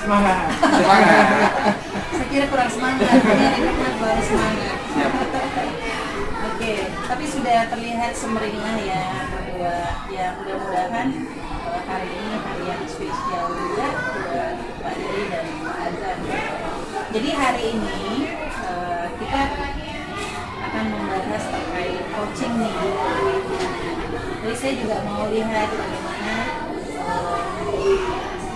Semangat. Saya kira kurang semangat, ini hari Jumat baru semangat. Siap. Oke, tapi sudah terlihat semeringah ya berdua. Ya mudah-mudahan hari ini hari yang spesial juga buat Pak Dery dan Pak Azan. Jadi hari ini kita akan membahas terkait coaching nih. Jadi saya juga mau lihat bagaimana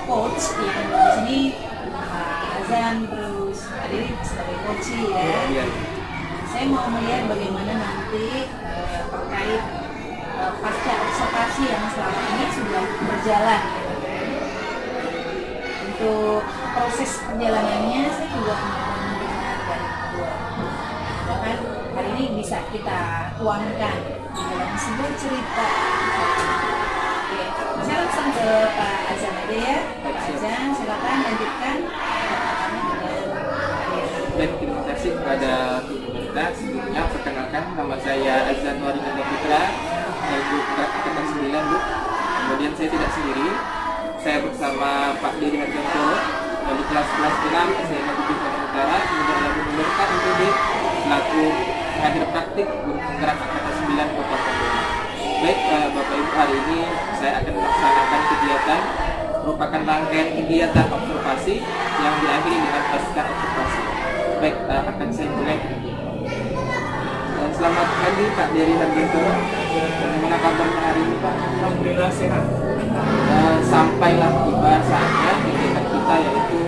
coach yang di sini Pak Azan terus Pak Dery sebagai coach ya. Iya. Saya mau melihat bagaimana nanti terkait pasca observasi yang selama ini sudah berjalan. Untuk proses perjalanannya saya juga mau mendengar dari kedua. Bahkan hari ini bisa kita tuangkan di dalam sebuah cerita. Oke, saya langsung ke Pak Azan aja ya. Pak Azan, silakan lanjutkan. Dan terima kasih kepada pemerintah. Sebelumnya perkenalkan, nama saya Azan Warinanda Putra, Ibu Angkatan 9 Bu. Kemudian saya tidak sendiri, saya bersama Pak Dery Harjanto dari kelas 6 SMA 7 Kota Utara. Kemudian lalu memberkan MPD selaku pengajar praktik guru penggerak Angkatan 9 Kota Utara. Baik Bapak Ibu, hari ini saya akan melaksanakan kegiatan merupakan rangkaian kegiatan observasi yang diakhiri dengan pasca observasi. Baik, akan saya mulai. Selamat pagi Pak Dery Harjanto. Bagaimana kabarnya hari ini Pak? Alhamdulillah sehat. Sampailah tiba saatnya kegiatan kita yaitu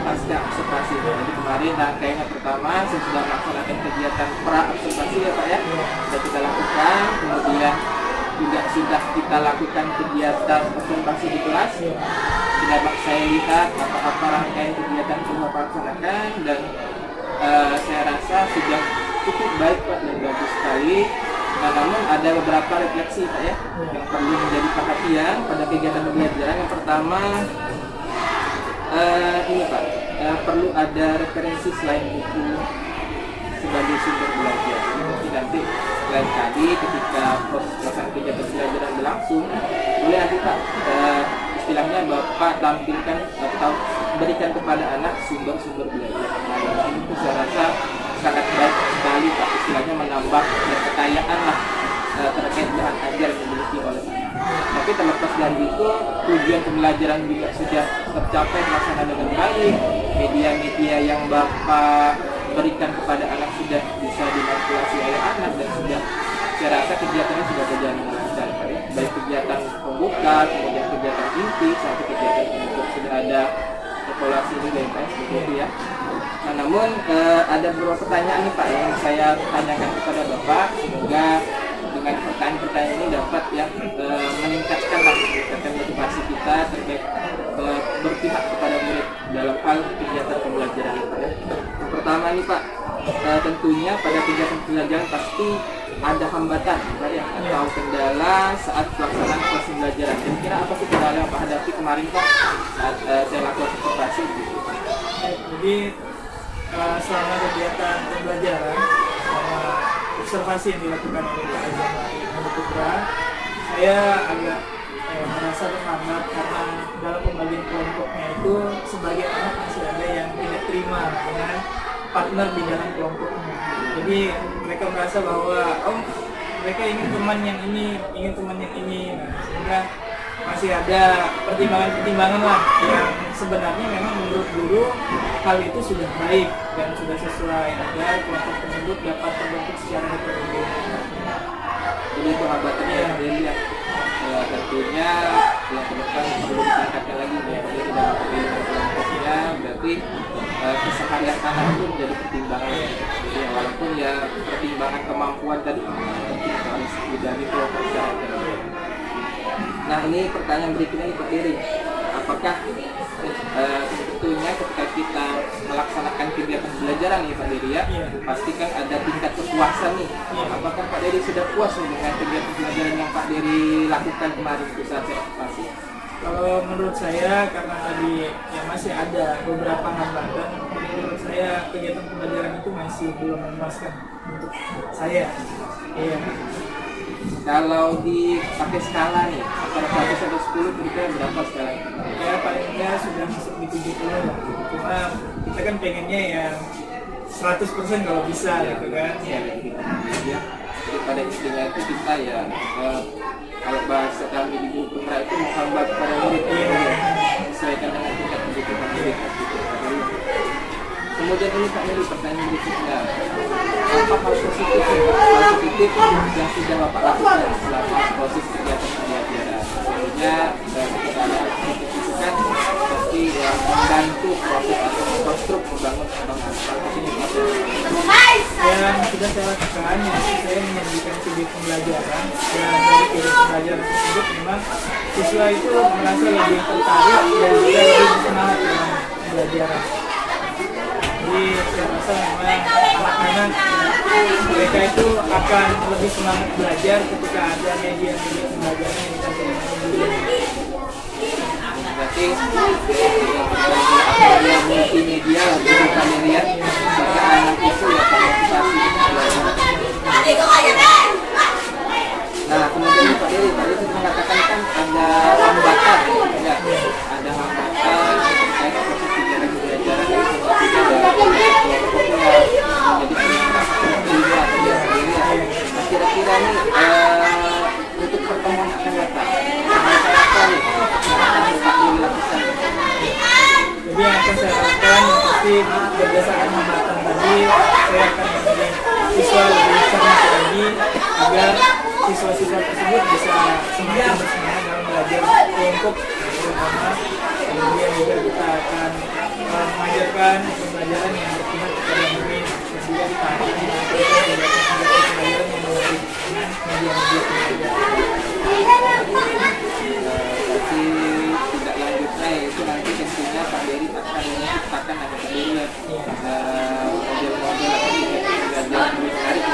pasca observasi. Jadi kemarin rangkaiannya pertama saya sudah melaksanakan kegiatan pra observasi ya Pak ya. Sudah kita lakukan, kemudian juga sudah kita lakukan kegiatan observasi di kelas. Sudah saya lihat apa-apa rangkaian kegiatan yang Bapak laksanakan dan saya rasa sudah cukup baik Pak dan bagus sekali. Nah, namun ada beberapa refleksi Pak ya yang perlu menjadi perhatian pada kegiatan pembelajaran. Yang pertama ini Pak, perlu ada referensi selain buku sebagai sumber belajar. Jadi nanti lain kali ketika proses pelaksanaan kegiatan pembelajaran berlangsung, boleh nanti Pak istilahnya Bapak tampilkan atau berikan kepada anak sumber-sumber belajar. Nah, itu saya rasa sangat baik sekali Pak, istilahnya menambah kekayaan lah terkait bahan ajar yang dimiliki oleh anak. Tapi terlepas dari itu, tujuan pembelajaran juga sudah tercapai terlaksana dengan baik. Media-media yang Bapak berikan kepada anak sudah bisa dimanipulasi oleh anak dan sudah saya rasa kegiatannya sudah berjalan dengan lancar Pak ya. Baik kegiatan pembuka, kemudian kegiatan inti, sampai kegiatan penutup sudah ada evaluasi nilai Pak begitu ya. Nah, namun ada beberapa pertanyaan nih Pak yang saya tanyakan kepada Bapak, semoga dengan pertanyaan-pertanyaan ini dapat ya meningkatkan motivasi kita terkait berpihak kepada murid dalam hal kegiatan pembelajaran Pak ya. Yang pertama nih Pak, tentunya pada kegiatan pembelajaran pasti ada hambatan Pak ya, atau kendala saat pelaksanaan proses pembelajaran. Kira-kira apa sih kendala yang Pak hadapi kemarin Pak saat saya lakukan observasi? Jadi selama kegiatan pembelajaran, selama observasi yang dilakukan oleh Pak Azan Warinanda Putra, saya agak merasa terhambat karena dalam pembagian kelompoknya itu sebagian anak masih ada yang tidak terima dengan partner di dalam kelompoknya. Jadi mereka merasa bahwa mereka ingin teman yang ini, nah, sehingga masih ada pertimbangan-pertimbangan lah yang sebenarnya memang menurut guru hal itu sudah baik dan sudah sesuai agar kelompok tersebut dapat terbentuk secara heterogen. Jadi itu hambatannya yang dilihat. Tentunya yang kedepan perlu ditingkatkan lagi ya, jadi dalam pemilihan kelompoknya berarti keseharian anak itu menjadi pertimbangan. Jadi walaupun ya pertimbangan kemampuan tadi kita harus dibagi kelompok secara heterogen. Nah, ini pertanyaan berikutnya nih Pak Dery, apakah tentunya ketika kita melaksanakan kegiatan pembelajaran nih Pak Dery ya, pastikan ada tingkat kepuasan nih. Apakah Pak Dery sudah puas nih dengan kegiatan pembelajaran yang Pak Dery lakukan kemarin saat observasi? Kalau menurut saya, karena tadi ya masih ada beberapa hambatan, menurut saya kegiatan pembelajaran itu masih belum memuaskan untuk saya. Iya. Kalau dipakai skala nih, antara 1 sampai 10 kira-kira berapa skala? Ya paling enggak sudah masuk di 70 lah. Cuma kita kan pengennya yang 100% kalau bisa gitu kan. Ya, gitu. Ya. Jadi pada intinya itu kita ya kalau bahasa kami di guru Pemra itu menghambat kepada murid sesuaikan dengan tingkat kebutuhan murid gitu. Kemudian ini Pak Heri, pertanyaan berikutnya, apa hal positif yang sudah Bapak lakukan selama proses kegiatan pembelajaran? Tentunya ketika ada hal positif itu kan pasti ya membantu proses atau mengkonstruk membangun kampus ini. Yang sudah saya lakukan, yaitu saya menyajikan video pembelajaran, dan dari video pembelajaran tersebut memang siswa itu merasa lebih tertarik dan juga lebih bersemangat dalam pembelajaran. Jadi saya rasa memang anak-anak mereka itu akan lebih semangat belajar ketika ada media-media pembelajaran yang kita Berarti yang multimedia bisa kalian lihat maka anak itu ya termotivasi belajar. Nah kemudian Pak Diri sudah mengatakan kan ada hambatan ya, ada hambatan terkait proses kegiatan pembelajaran itu jadi kira-kira nih untuk pertemuan akan datang apa nih Jadi yang akan saya lakukan yang pasti berdasarkan hambatan tadi, saya akan menjadi siswa lebih cermat lagi agar siswa-siswa tersebut bisa semakin bersemangat dalam belajar kelompok terutama. Kemudian juga kita akan mengajarkan pembelajaran yang berpihak kepada murid dan juga kita akan mengajarkan pembelajaran yang menarik dengan media-media pembelajaran. Tapi tidak lanjutnya yaitu nanti tentunya Pak Dery akan menciptakan ada model-model atau kegiatan belajar lebih menarik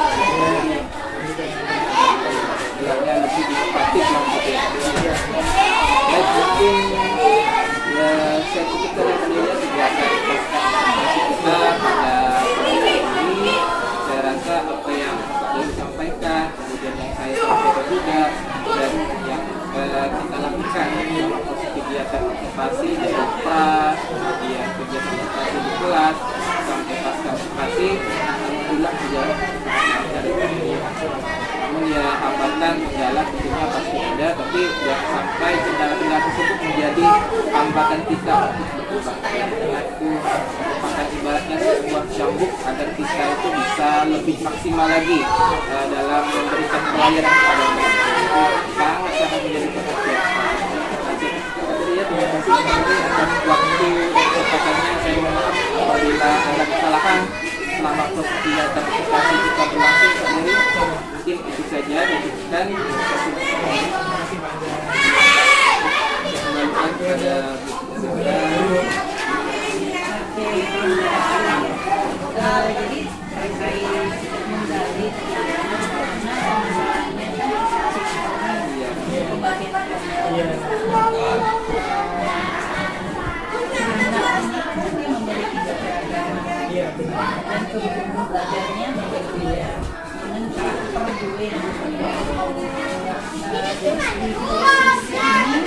yang lebih inovatif lah gitu ya. Baik, mungkin ya, saya cukupkan yang tadinya kegiatan kita pada ini. Saya rasa apa yang Pak Dery sampaikan, kemudian yang saya sampaikan juga, dan yang kita lakukan proses kegiatan observasi dari pra, kemudian kegiatan observasi di kelas sampai pasca observasi, alhamdulillah berjalan dari ini. Namun ya hambatan kendala tentunya pasti ada, tapi jangan sampai kendala-kendala tersebut menjadi hambatan kita untuk berkembang. Itu merupakan ibaratnya sebuah cambuk agar kita itu bisa lebih maksimal lagi dalam memberikan pelayanan kepada mereka. Sangat menjadi perhatian. Terima kasih atas waktu dan kesempatannya. Saya mohon maaf apabila ada kesalahan selama proses kegiatan observasi kita berlangsung. Mungkin itu saja dan kembalikan kepada jadi terkait menggali dan kebutuhan belajarnya berbeda dengan karakter juga yang berbeda. Dari segi posisi ini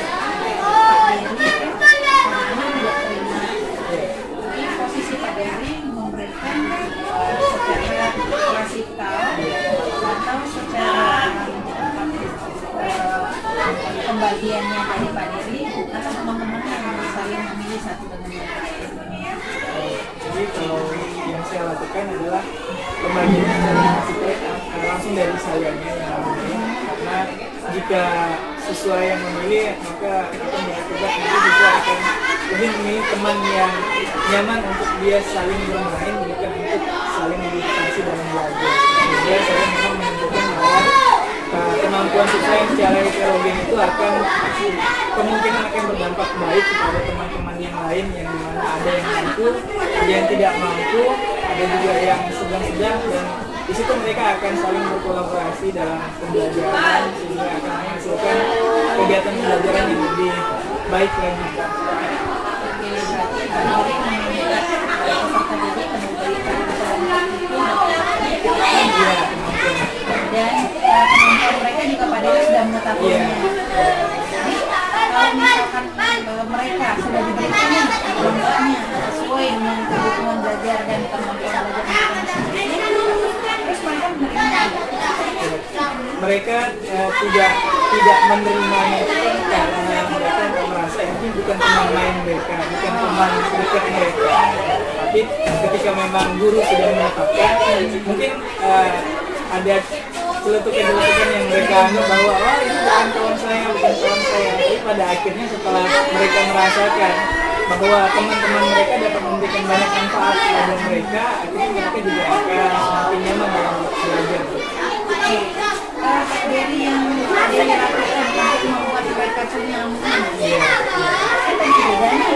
Pak Dery karena tidak terima. Ini posisi Pak Dery memberikan secara klasikal atau secara pembagiannya dari Pak Dery atau teman-teman yang saling memilih satu dengan yang lain. Jadi kalau yang saya lakukan adalah pembagian dari langsung dari sayanya yang memilih, karena jika sesuai yang memilih maka kita mengakibat nanti juga akan lebih memilih teman yang nyaman untuk dia saling bermain bukan untuk saling berinteraksi dalam belajar. Sehingga saya memang menentukan bahwa kemampuan siswa yang secara heterogen itu akan kemungkinan akan berdampak baik kepada teman-teman yang lain yang dimana ada yang mampu, ada yang tidak mampu, ada juga yang sedang-sedang, dan di situ mereka akan saling berkolaborasi dalam pembelajaran sehingga akan menghasilkan kegiatan pembelajaran yang lebih baik lagi. Oke, berarti Pak Dery meminta peserta didik memberikan kelompok itu dan kemampuan mereka juga mereka tidak menerimanya itu kan karena mereka merasa ini bukan teman main mereka, bukan teman dekat mereka. Tapi ketika memang guru sudah menetapkan, mungkin ada celetukan-celetukan yang mereka anggap bahwa wah ini bukan kawan saya, bukan kawan saya. Tapi pada akhirnya setelah mereka merasakan bahwa teman-teman mereka dapat memberikan banyak manfaat kepada mereka, akhirnya mereka juga akan semakin nyaman dalam belajar. Pak Dery yang dia lakukan untuk membuat mereka tuh nyaman. Iya. Apa bedanya?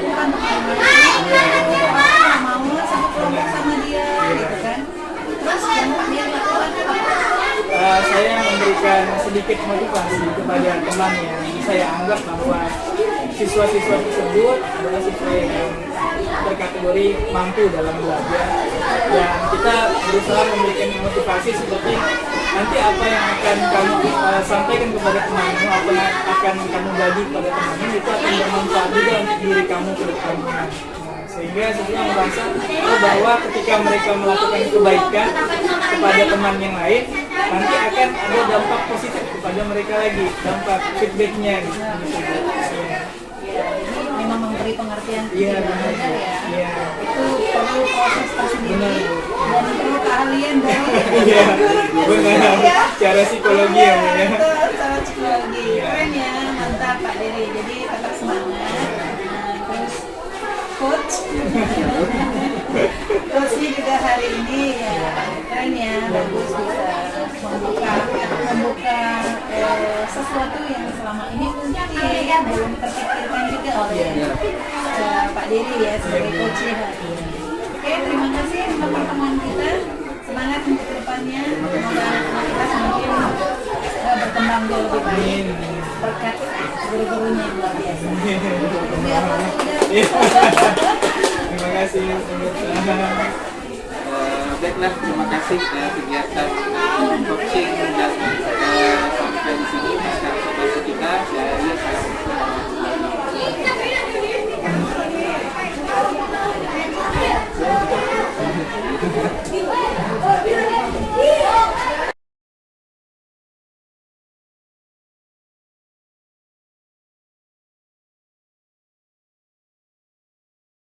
Bukan mau satu kelompok sama dia, gitu kan? Terus yang Pak Dery lakukan apa? Saya memberikan sedikit motivasi kepada teman yang saya anggap bahwa siswa-siswa tersebut adalah siswa yang berkategori mampu dalam belajar, dan kita berusaha memberikan motivasi seperti nanti apa yang akan kamu sampaikan kepada temanmu, apa yang akan kamu bagi kepada temanmu itu akan bermanfaat juga untuk diri kamu ke depannya. Sehingga sebenarnya merasa bahwa ketika mereka melakukan kebaikan kepada teman yang lain, nanti akan ada dampak positif kepada mereka lagi, dampak feedbacknya gitu. Memang memberi pengertian Iya, benar ya. Iya. Itu perlu proses tersendiri Benar. dan perlu keahlian dari Iya, guru benar. ya. Cara psikologi ya, Bu, ya. Betul, cara psikologi. Keren ya, mantap Pak Dery. Jadi tetap semangat. Nah, terus coach coachnya juga hari ini ya keren ya, bagus bisa membuka sesuatu yang selama ini mungkin belum terpikirkan juga oleh Pak Dery ya sebagai coachnya hari ini. Oke, terima kasih untuk pertemuan kita. Semangat untuk kedepannya. Semoga anak kita semakin berkembang jauh lebih baik berkat guru-gurunya yang luar biasa. Biar Terima kasih. Baiklah, terima kasih kegiatan coaching dan sampai di sini sekarang kita saya lihat